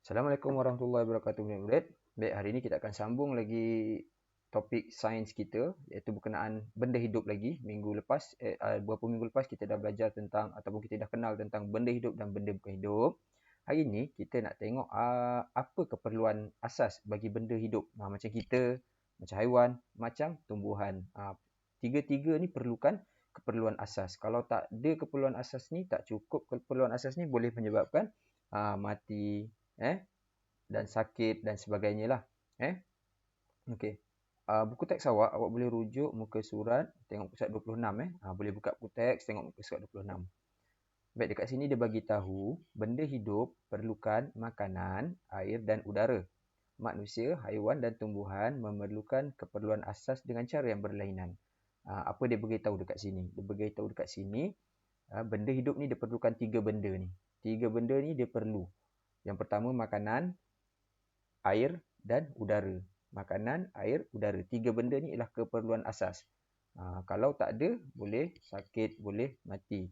Assalamualaikum warahmatullahi wabarakatuh, murid-murid. Baik, hari ini kita akan sambung lagi topik sains kita, iaitu berkenaan benda hidup lagi. Beberapa minggu lepas kita dah belajar tentang ataupun kita dah kenal tentang benda hidup dan benda bukan hidup. Hari ini kita nak tengok apa keperluan asas bagi benda hidup. Macam kita, macam haiwan, macam tumbuhan. Tiga-tiga ni perlukan keperluan asas. Kalau tak ada keperluan asas ni, tak cukup keperluan asas ni, boleh menyebabkan mati, dan sakit dan sebagainya lah. Okey. Buku teks awak boleh rujuk muka surat, tengok surat 26. Boleh buka buku teks, tengok muka surat 26. Baik, dekat sini dia bagi tahu benda hidup perlukan makanan, air dan udara. Manusia, haiwan dan tumbuhan memerlukan keperluan asas dengan cara yang berlainan. Apa dia beritahu dekat sini? Dia beritahu dekat sini, benda hidup ni dia perlukan tiga benda ni. Tiga benda ni dia perlu. Yang pertama makanan, air dan udara. Makanan, air, udara. Tiga benda ni ialah keperluan asas. Kalau tak ada, boleh sakit, boleh mati.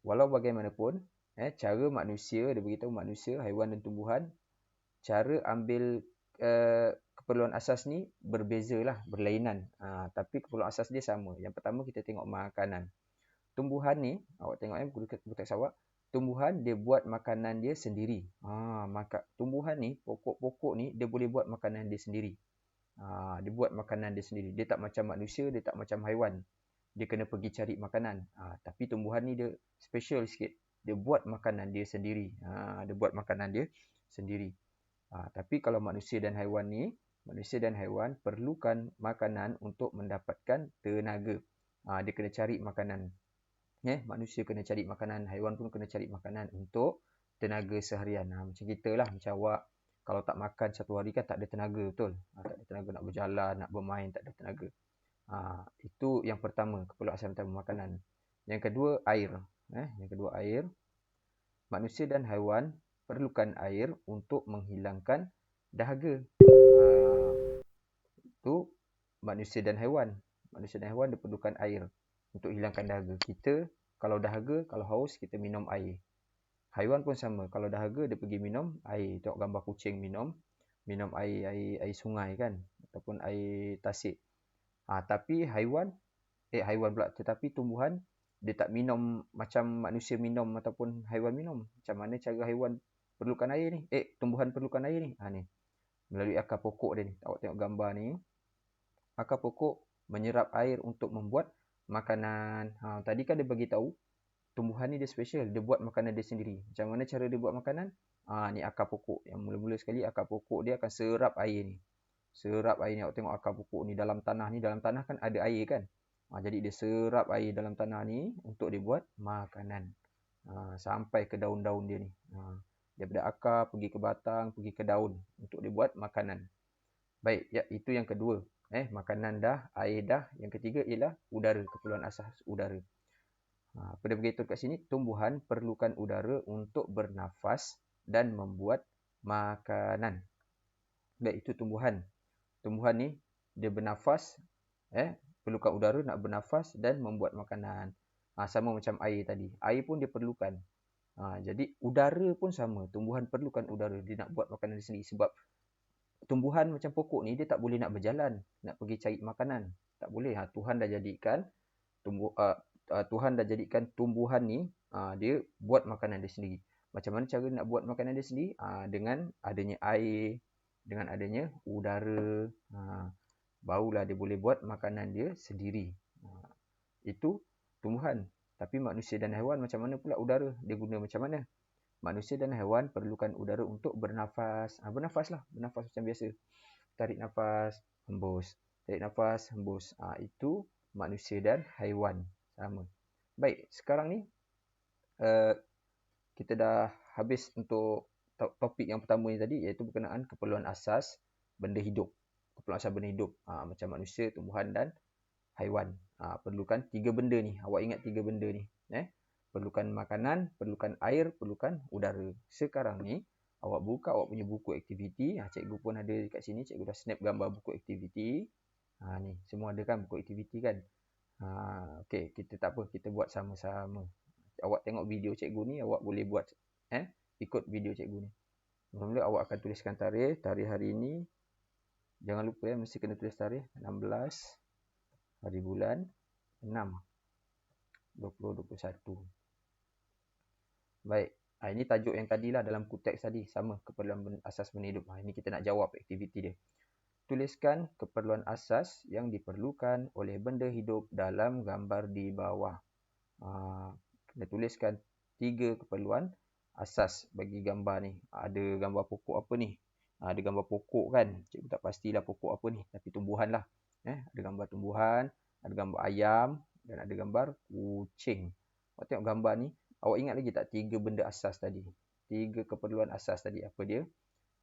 Walau bagaimanapun, cara manusia, dia beritahu manusia, haiwan dan tumbuhan, cara ambil keperluan asas ni berbezalah, berlainan. Tapi keperluan asas dia sama. Yang pertama kita tengok makanan. Tumbuhan ni, awak tengok buku teks awak, tumbuhan dia buat makanan dia sendiri. Tumbuhan ni, pokok-pokok ni dia boleh buat makanan dia sendiri. Dia buat makanan dia sendiri. Dia tak macam manusia, dia tak macam haiwan. Dia kena pergi cari makanan. Tapi tumbuhan ni dia special sikit. Dia buat makanan dia sendiri. Dia buat makanan dia sendiri. Tapi kalau manusia dan haiwan ni, manusia dan haiwan perlukan makanan untuk mendapatkan tenaga. Dia kena cari makanan. Manusia kena cari makanan, haiwan pun kena cari makanan untuk tenaga seharian. Macam kita lah, macam awak, kalau tak makan satu hari kan tak ada tenaga, betul? Tak ada tenaga nak berjalan, nak bermain, tak ada tenaga. Itu yang pertama, keperluan asas pertama, makanan. Yang kedua, air. Yang kedua, air. Manusia dan haiwan perlukan air untuk menghilangkan dahaga. Itu manusia dan haiwan. Manusia dan haiwan dia perlukan air untuk hilangkan dahaga. Kita kalau dahaga, kalau haus, kita minum air. Haiwan pun sama. Kalau dahaga, dia pergi minum air. Tengok gambar kucing minum air sungai kan. Ataupun air tasik. Tapi tetapi tumbuhan, dia tak minum macam manusia minum ataupun haiwan minum. Macam mana cara haiwan perlukan air ni? Tumbuhan perlukan air ni? Ni. Melalui akar pokok dia ni. Awak tengok gambar ni. Akar pokok menyerap air untuk membuat makanan. Tadi kan dia bagi tahu tumbuhan ni dia special, dia buat makanan dia sendiri. Macam mana cara dia buat makanan? Ni akar pokok. Yang mula-mula sekali akar pokok dia akan serap air ni. Serap air ni, awak tengok akar pokok ni dalam tanah kan ada air kan. Jadi dia serap air dalam tanah ni untuk dia buat makanan. Sampai ke daun-daun dia ni. Daripada akar pergi ke batang, pergi ke daun untuk dia buat makanan. Baik, ya, itu yang kedua. Makanan dah, air dah. Yang ketiga ialah udara, keperluan asas udara. Apa dia beritahu kat sini? Tumbuhan perlukan udara untuk bernafas dan membuat makanan. Baik, itu tumbuhan. Tumbuhan ni dia bernafas, perlukan udara nak bernafas dan membuat makanan. Sama macam air tadi. Air pun dia perlukan. Jadi udara pun sama. Tumbuhan perlukan udara. Dia nak buat makanan dia sendiri. Sebab tumbuhan macam pokok ni dia tak boleh nak berjalan, nak pergi cari makanan. Tak boleh. Tuhan dah jadikan tumbuhan ni dia buat makanan dia sendiri. Macam mana cara nak buat makanan dia sendiri? Dengan adanya air, dengan adanya udara. Barulah dia boleh buat makanan dia sendiri. Itu tumbuhan. Tapi manusia dan haiwan macam mana pula udara? Dia guna macam mana? Manusia dan haiwan perlukan udara untuk bernafas. Bernafas macam biasa. Tarik nafas, hembus. Tarik nafas, hembus. Itu manusia dan haiwan. Sama. Baik, sekarang ni kita dah habis untuk topik yang pertama ni tadi, iaitu berkenaan keperluan asas benda hidup. Keperluan asas benda hidup. Macam manusia, tumbuhan dan haiwan. Perlukan tiga benda ni. Awak ingat tiga benda ni. Perlukan makanan, perlukan air, perlukan udara. Sekarang ni, awak buka awak punya buku aktiviti. Cikgu pun ada kat sini. Cikgu dah snap gambar buku aktiviti. Ni, semua ada kan buku aktiviti kan. Okey, kita tak apa. Kita buat sama-sama. Awak tengok video cikgu ni, awak boleh buat ikut video cikgu ni. Mula-mula awak akan tuliskan tarikh hari ini. Jangan lupa mesti kena tulis tarikh 16 hari bulan 6 2021. Baik. Ini tajuk yang tadilah dalam konteks tadi, sama keperluan asas benda hidup. Ini kita nak jawab aktiviti dia. Tuliskan keperluan asas yang diperlukan oleh benda hidup dalam gambar di bawah. Kena tuliskan 3 keperluan asas bagi gambar ni. Ada gambar pokok apa ni? Ada gambar pokok kan? Cikgu tak pastilah pokok apa ni, tapi tumbuhan lah. Ada gambar tumbuhan, ada gambar ayam dan ada gambar kucing. Awak tengok gambar ni, awak ingat lagi tak 3 benda asas tadi? 3 keperluan asas tadi, apa dia?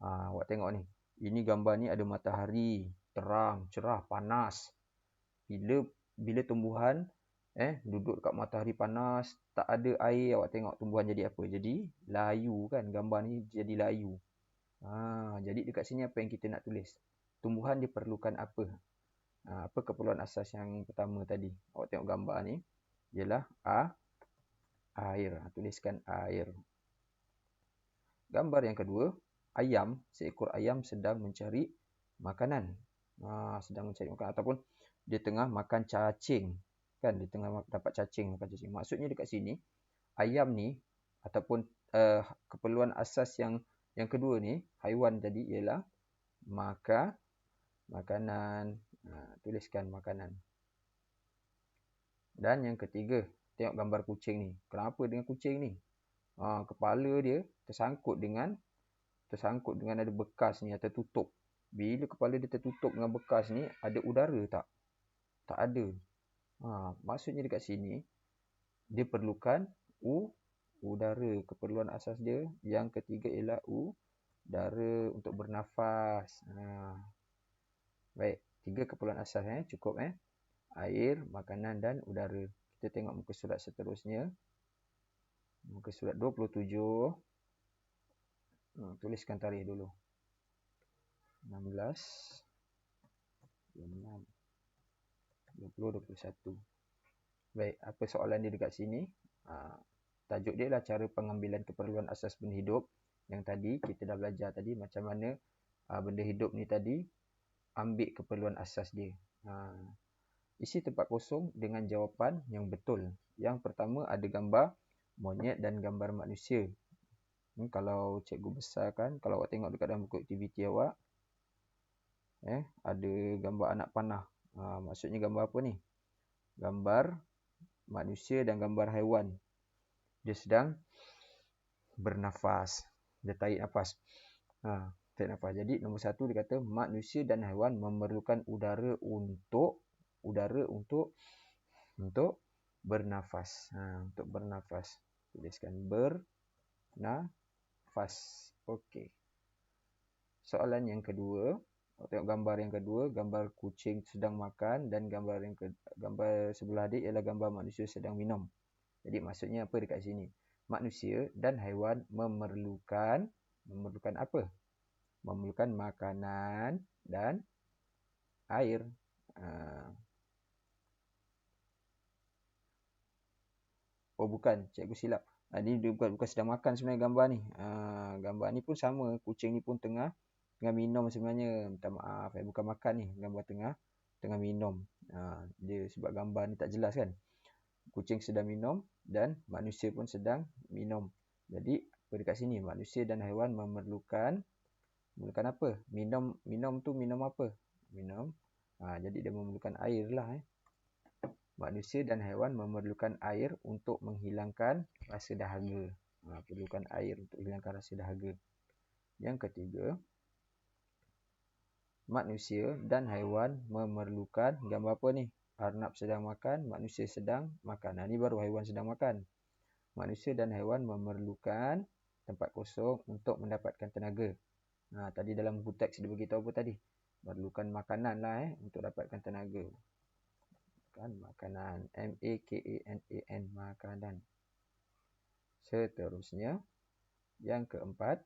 Awak tengok ni. Ini gambar ni ada matahari, terang, cerah, panas. Bila tumbuhan duduk dekat matahari panas, tak ada air, awak tengok tumbuhan jadi apa? Jadi layu kan, gambar ni jadi layu. Jadi dekat sini apa yang kita nak tulis? Tumbuhan diperlukan apa? Apa keperluan asas yang pertama tadi? Awak tengok gambar ni, ialah air. Tuliskan air. Gambar yang kedua, ayam, seekor ayam sedang mencari makanan. Sedang mencari makanan ataupun dia tengah makan cacing. Kan, dia tengah dapat cacing, makan cacing. Maksudnya dekat sini, ayam ni ataupun keperluan asas yang kedua ni, haiwan tadi ialah makanan. Tuliskan makanan. Dan yang ketiga, tengok gambar kucing ni. Kenapa dengan kucing ni? Kepala dia tersangkut dengan ada bekas ni, atau tertutup. Bila kepala dia tertutup dengan bekas ni, ada udara tak? Tak ada. Maksudnya dekat sini, dia perlukan udara. Keperluan asas dia yang ketiga ialah udara untuk bernafas. Baik, 3 keperluan asas cukup air, makanan dan udara. Kita tengok muka surat seterusnya. Muka surat 27. Tuliskan tarikh dulu. 16 6 2021. Baik, apa soalan dia dekat sini? Tajuk dia lah cara pengambilan keperluan asas benda hidup. Yang tadi kita dah belajar tadi macam mana benda hidup ni tadi ambil keperluan asas dia. Isi tempat kosong dengan jawapan yang betul. Yang pertama ada gambar monyet dan gambar manusia. Kalau cikgu besarkan, kalau awak tengok dekat dalam buku aktiviti awak, ada gambar anak panah. Maksudnya gambar apa ni? Gambar manusia dan gambar haiwan. Dia sedang bernafas. Dia tarik nafas. Tarik nafas. Jadi nombor 1 dia kata manusia dan haiwan memerlukan udara untuk bernafas. Untuk bernafas. Tuliskan bernafas. Okey. Soalan yang kedua. Tengok gambar yang kedua, gambar kucing sedang makan, dan gambar sebelah dia ialah gambar manusia sedang minum. Jadi maksudnya apa dekat sini? Manusia dan haiwan memerlukan apa? Memerlukan makanan dan air. Bukan, cikgu silap. Ini bukan sedang makan sebenarnya gambar ni. Gambar ni pun sama, kucing ni pun tengah minum sebenarnya. Minta maaf, bukan makan ni. Gambar tengah minum. Dia sebab gambar ni tak jelas kan. Kucing sedang minum dan manusia pun sedang minum. Jadi apa dekat sini? Manusia dan haiwan memerlukan apa? Minum tu minum apa? Minum. Jadi dia memerlukan air lah. Manusia dan haiwan memerlukan air untuk menghilangkan rasa dahaga. Perlukan air untuk hilangkan rasa dahaga. Yang ketiga, manusia dan haiwan memerlukan gambar apa ni? Arnab sedang makan, manusia sedang makan. Ini baru haiwan sedang makan. Manusia dan haiwan memerlukan tempat kosong untuk mendapatkan tenaga. Tadi dalam buku teks dia beritahu apa tadi? Memerlukan makanan lah untuk dapatkan tenaga. Makanan. M-A-K-A-N-A-N. Makanan. Seterusnya, yang keempat,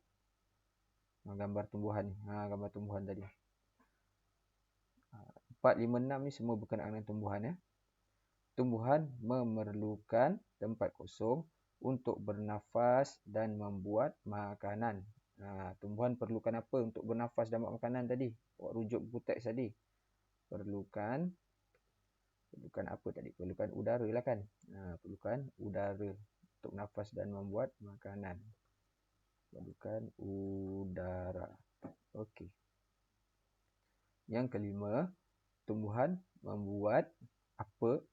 gambar tumbuhan ni. Gambar tumbuhan tadi. 4, 5, 6 ni semua berkenaan dengan tumbuhan. Tumbuhan memerlukan tempat kosong untuk bernafas dan membuat makanan. Tumbuhan perlukan apa untuk bernafas dan membuat makanan tadi? Awak rujuk buku teks tadi. Perlukan apa tadi? Perlukan udara lah kan? Perlukan udara untuk nafas dan membuat makanan. Perlukan udara. Okey. Yang kelima, tumbuhan membuat apa?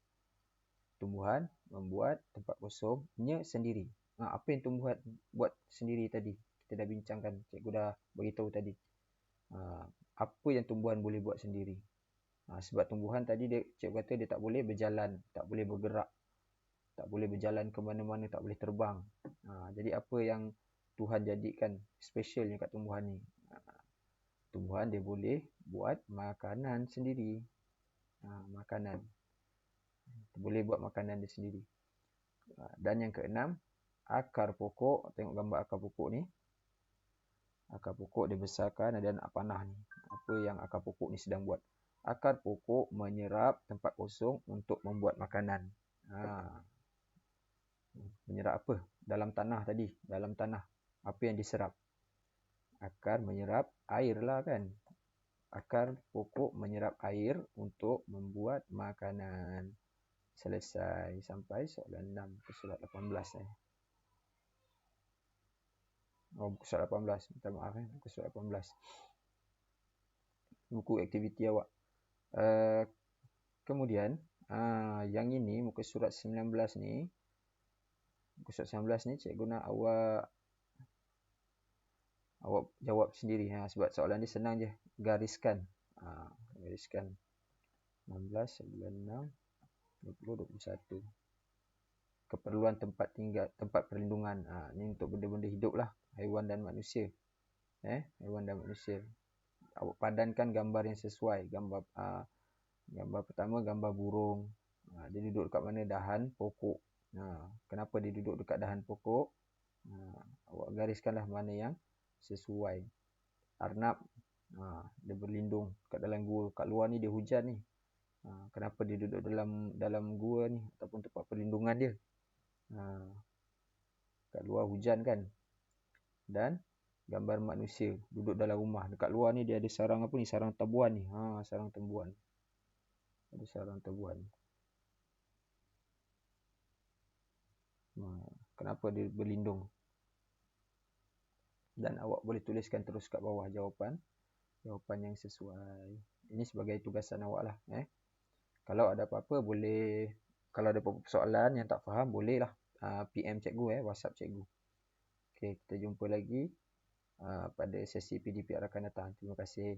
Tumbuhan membuat tempat kosongnya sendiri. Apa yang tumbuhan buat sendiri tadi? Kita dah bincangkan, cikgu dah beritahu tadi. Apa yang tumbuhan boleh buat sendiri? Sebab tumbuhan tadi cikgu kata dia tak boleh berjalan, tak boleh bergerak, tak boleh berjalan ke mana-mana, tak boleh terbang. Jadi apa yang Tuhan jadikan specialnya kat tumbuhan ni? Tumbuhan dia boleh buat makanan sendiri. Makanan. Dia boleh buat makanan dia sendiri. Dan yang keenam, akar pokok. Tengok gambar akar pokok ni. Akar pokok dia besarkan, ada anak panah ni. Apa yang akar pokok ni sedang buat? Akar pokok menyerap tempat kosong untuk membuat makanan. Menyerap apa? Dalam tanah tadi. Dalam tanah. Apa yang diserap? Akar menyerap air lah kan. Akar pokok menyerap air untuk membuat makanan. Selesai. Sampai soalan 6 ke surat 18. Buku surat 18. Minta maaf buku surat 18. Buku aktiviti awak. Kemudian, yang ini muka surat 19 ni. Muka surat 19 ni cikgu nak awak jawab sendiri. Sebab soalan dia senang je. Gariskan. Gariskan. 16, 96, 20, 21. Keperluan tempat tinggal, tempat perlindungan. Ni untuk benda-benda hidup lah. Haiwan dan manusia. Haiwan dan manusia. Awak padankan gambar yang sesuai. Gambar pertama, gambar burung. Dia duduk dekat mana? Dahan pokok. Kenapa dia duduk dekat dahan pokok? Awak gariskanlah mana yang sesuai. Arnab, dia berlindung kat dalam gua. Kat luar ni dia hujan ni. Kenapa dia duduk dalam gua ni ataupun tempat perlindungan dia? Kat luar hujan kan. Dan gambar manusia duduk dalam rumah. Dekat luar ni dia ada sarang apa ni? Sarang tabuan ni. Sarang tabuan. Ada sarang tabuan. Kenapa dia berlindung? Dan awak boleh tuliskan terus kat bawah jawapan yang sesuai. Ini sebagai tugasan awak lah. Kalau ada apa-apa boleh, kalau ada apa-apa soalan yang tak faham, bolehlah PM cikgu, WhatsApp cikgu. Okey, kita jumpa lagi pada sesi PDPR akan datang. Terima kasih.